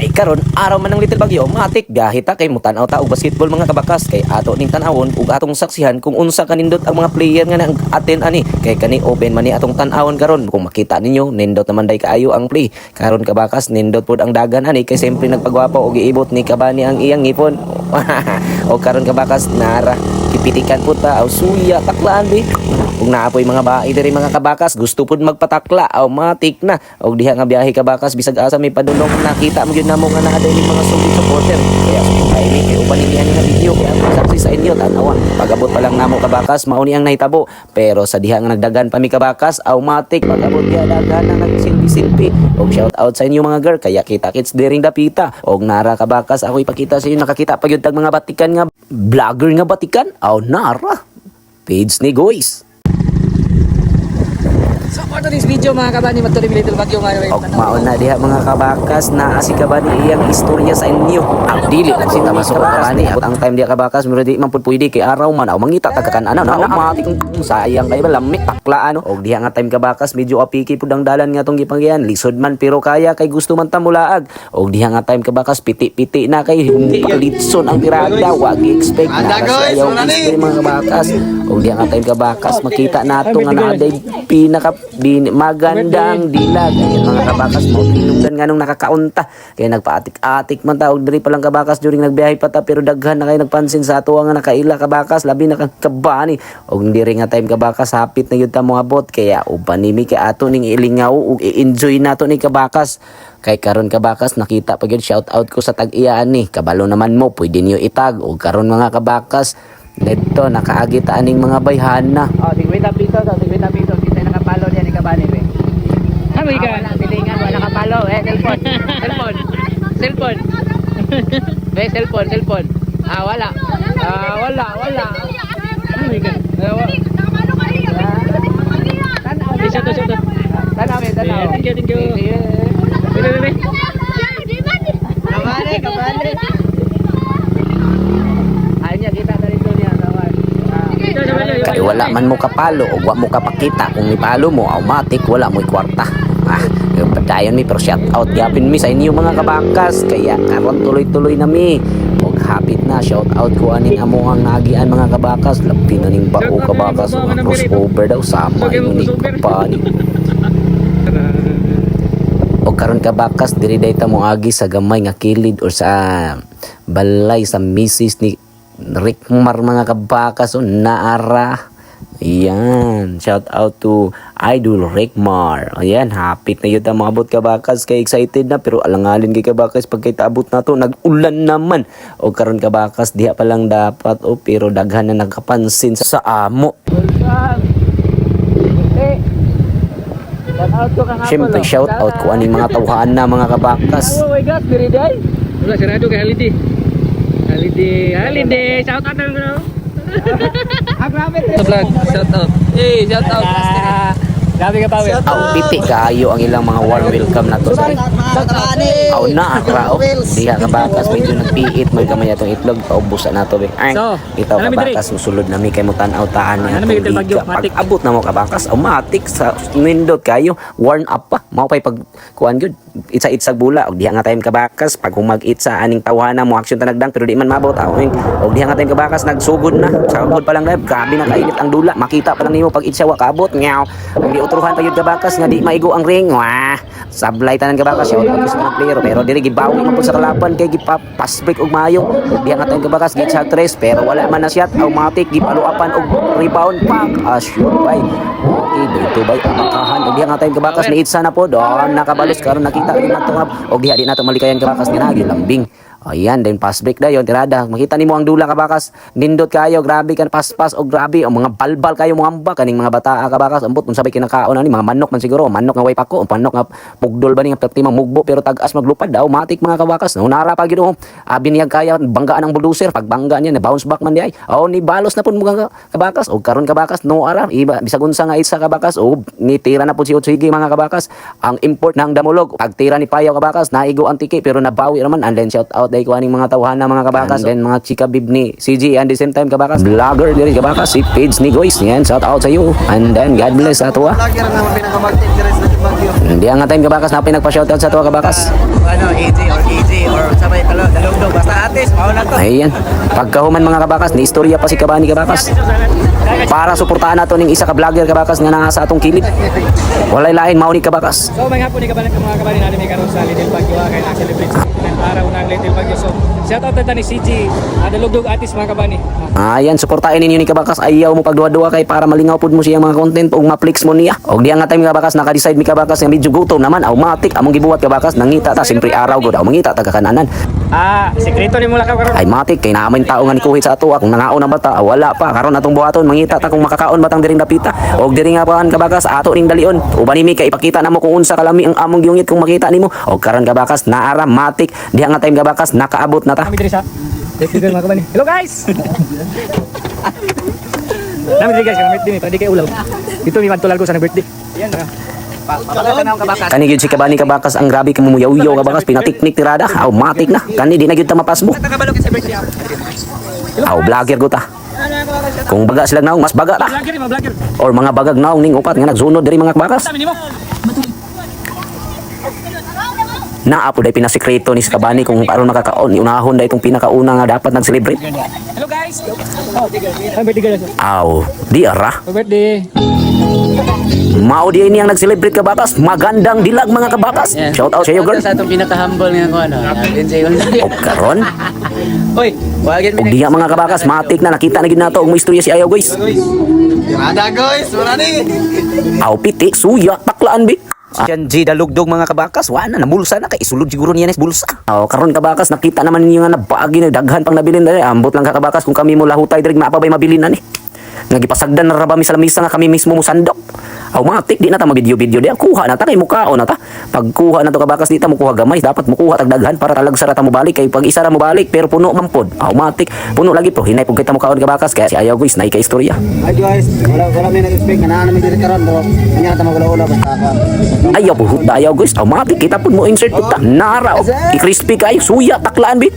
Kay karon araw man ng Little Bagyo, matik gahita kay mutanaw ta og basketball mga kabakas kay ato ning tan-awon ug atong saksihan kung unsa kanindot ang mga player nga nang attend ani kay kani open man ni atong tan-awon karon kung makita ninyo nindot naman day kaayo ang play karon kabakas nindot pod ang dagan ani kay sempre nagpagwapo og iibot ni Kabani ang iyang ngipon o karon kabakas nara kipitikan po ta aw suya taklaan di kung naapoy mga bae diri mga kabakas gusto pod magpatakla aw matik na og diha nga biyahe kabakas bisag asa may padulong nakita mo gyud namo nga naa dili mga solid supporter kaya ay ni kay uban niya nga video kaya ang saksi sa inyo tanawa pagabot pa lang namo kabakas mao ni ang nahitabo pero sa diha nga nagdagan pa mi kabakas aw matik pagabot ya dagan na nagsilbi-silbi og shout out sa inyo mga girl kaya kita-kits diring dapita og nara kabakas ako ipakita sa inyo nakakita pa gyud tag mga batikan nga vlogger nga batikan aw nara page ni guys. So for today's video mga kabani, magtuloy Little Bagyo ngayon. Og maon na diha mga kabakas na si Kabani iyang istorya sa inyo. Ang dili lang si Tamas Kabani at ang time diha kabakas mura di man pud pwede kay araw man aw mangita tagakan-ana na matik sayang kay ba lamit takla ano. Og diha nga time kabakas medyo apiki pud ang dalan nga tong gipanggihan. Lisod man pero kaya kay gusto man ta mulaag. Og diha nga time kabakas piti-piti na kay litson ang tirada wa gi-expect na kasi ayaw mga kabakas. Og diha nga time kabakas makita nato nga naaday pinaka magandang dilag ayan mga kabakas mo tinungdan nga nung nakakaunta kaya nagpaatik-atik man tawag diri pa lang kabakas during nagbiyahe pa ta pero daghan na kayo nagpansin sa ato nga nakaila kabakas labi na Kabani og diri nga time kabakas hapit na yun ta mga bot kaya upanimi kay ato ning ilingaw ug i-enjoy nato ni kabakas kay karon kabakas nakita pa gyud shout out ko sa tag-iyaan ni kabalo naman mo pwede niyo itag og karon mga kabakas dito nakaagita aning mga bayhana 50 piso to 50 piso kita nakapalo diyan ni Kabani be. Ano ikan? Wala silingan, wala nakapalo cellphone. Cellphone. Be cellphone. Wala. Wala. Ano ikan? Tanaw. Thank you. Be. Kabani. Ayun kita dari dunia kawan. kay wala man mo kapalo o wa mo kapakita kung ipalo mo automatic wala mo kwarta padayon mi pero shout out gyapin mi sa inyo mga kabakas kaya karon tuloy-tuloy na mi og hapit na shout out ko aning among nagian mga kabakas labi na ning bao kabakas o crossover daw sama ni Kabani og karon kabakas diri dayta mo agi sa gamay nga kilid or sa balay sa misis ni Rickmar mga kabakas o naara. Ayan, shout out to Idol Rickmar. Ayan, hapit na yun ang mga abot kabakas kay excited na pero alangalin kay kabakas pagkita abot na to nag-ulan naman. O karon kabakas diha pa lang dapat o pero daghan na nagkapansin sa amo. Siyempre shout out ko aning mga tawhaan na mga kabakas. Oh my God, diri day. Wala sarado kay Holiday, shout out na. Vlog, shout out. Hey, shout out. Grabe ka pa, Will. Aw piti kaayo ang ilang mga warm welcome na to. Aw na rao. Diha kabakas medyo nagpiit may kamay atong itlog paubos na to be. So, itaw kabakas susulod na mi kay mo tan-aw taan nga pag abot na mo kabakas automatic sa nindot kayo warm up pa mao pay pag kuan gyud itsa-itsag bula og diha nga time kabakas pag humag-itsa aning tawhana mo action tanagdang pero di man mabot awing og diha nga time kabakas nagsugod na sagod pa lang live grabe na kainit ang dula makita pa lang nimo pag itsa wa kaabot nyaw di utruhan pa yun kabakas nga di maigo ang ring wah sablay tanan kabakas shout out sa mga player pero dili gibawi man pud sa kalaban kay gipass break og maayo og diha nga time kabakas gitsa tres pero wala man na shot automatic gipaluapan og rebound pak sure bay okay dito bay makahan og diha nga time kabakas ni itsa na pod nakabalos karon nakita rin nato nga og diha di nato malikayan kabakas nga nagi lambing. Ayan, then pass break dayon tirada. Makita nimo ang dula kabakas. Nindot kayo, grabe kan pass og grabe ang mga balbal kayo mo amba kaning mga bata kabakas. Ambot kung sabay kinakaon ani mga manok man siguro, manok nga way pako, manok nga pugdol ba ni nga timang mugbo pero tagas maglupad daw matik mga kabakas. Nara pa gid biniyag kaya banggaan ang bulldozer pag bangga niya na bounce back man di ay. Ni balos na pud mga kabakas og karon kabakas no ara iba bisag unsa nga isa kabakas og ni tira na pud si Utsigi mga kabakas. Ang import ng Damulog pag tira ni Payaw kabakas naigo ang tiki pero nabawi naman and then shout out day ko aning mga tawhana mga kabakas and then mga chika bib ni CG and the same time kabakas vlogger diri kabakas si page ni Goys yan shout out sa iyo and then God bless ato vlogger nga pinaka-mag-interest na Bagyo. hindi nga time kabakas na pinagpa shout out sa ato kabakas AJ or AJ Ayan. Pagkahuman mga kabakas, ni istorya pa si Kabani kabakas. Para suportahan nato ning isa ka vlogger kabakas nga naa sa atong kilid. Walay lain mao ni kabakas. So may hapon ni kabanan mga kabanin natin may karon sa Little Baguio kay na-celebrate sa araw ng Little Baguio. So shout out ta ni CG, Dalugdog Artist mga kabani. Ayan, suportahin ninyo ni kabakas. Ayaw mo pagduwa-duwa kay para malingaw pud mo siyang mga content ug ma-flex mo niya. Og diha nga time kabakas naka-decide mi kabakas nga medyo gutom naman automatic among gibuhat kabakas nangita ta simpre araw gud mangita ta kakananan. Sekreto ni mula ka karon. Ay matik kay naamay tao nga nikuhit sa ato kung nangaon na bata wala pa karon atong buhaton mangita ta kung makakaon batang diring dapita og diri nga paan kabakas ato ning dalion uban nimi kay ipakita namo kung unsa kalami ang among giungit kung makita nimo og karon kabakas naara matik diha nga time kabakas nakaabot na ta. Kami diri sa mga kabani. Hello guys. Nami diri guys, kami diri pwede kay ulaw. Dito mi madtulal ko sa birthday. Yan na. Kani gyud si Kabani kabakas ang grabe ka mumuyaw-yaw kabakas pinatiknik tirada automatic na kani di na gyud ta mapasbo. Nakabalo sa birthday. Vlogger ko ta. Kung baga sila naong mas baga ta. Vlogger ni vlogger. Or mga bagag naong ning upat nga nagsunod diri mga kabakas. Dami nimo. Naapo day pinasekreto ni si Kabani kung paano nakakaon iunahon day itong pinakauna nga dapat nag-celebrate. Hello guys. Happy birthday guys. Aw, di ara. Happy birthday. Mao di ini ang nag-celebrate kabakas. Magandang dilag mga kabakas. Shout out sa iyo girl. Sa atong pinaka-humble nga ko ano. Dinsay ko. Og karon, Oy, wagin og diha mga kabakas matik na nakita na gid nato og mo istorya si Ayaw guys. Ada guys, wala ni. Aw piti suya taklaan bi. Yan G dalugdog mga kabakas, wala na bulsa na kay isulod siguro niya sa bulsa. Aw karon kabakas nakita naman ninyo nga nabagi na daghan pang nabilin dali. Ambot lang ka kabakas kung kami mo lahutay diri mapabay mabilin na ni. Nagipasagdan na raba mi sa lamisa nga kami mismo mo sandok. Automatic di na ta mag-video di kuha na ta kay mukhaon na ta. Pag kuha na to kabakas di ta mo kuha gamay, dapat mo kuha tagdaghan para talag sarata mo balik kay pag isa ra mo balik pero puno man pod. Automatic puno lagi po hinay pug kita mo kaon kabakas kaya si Ayaw guys naay ka istorya. Hi guys, wala may nag-expect na namin diri karon bro. Kanya ta magula-ula basta ka. Ayaw po hut Ayaw guys automatic kita pud mo insert pud ta. Nara og i-crispy kay suya taklaan bi.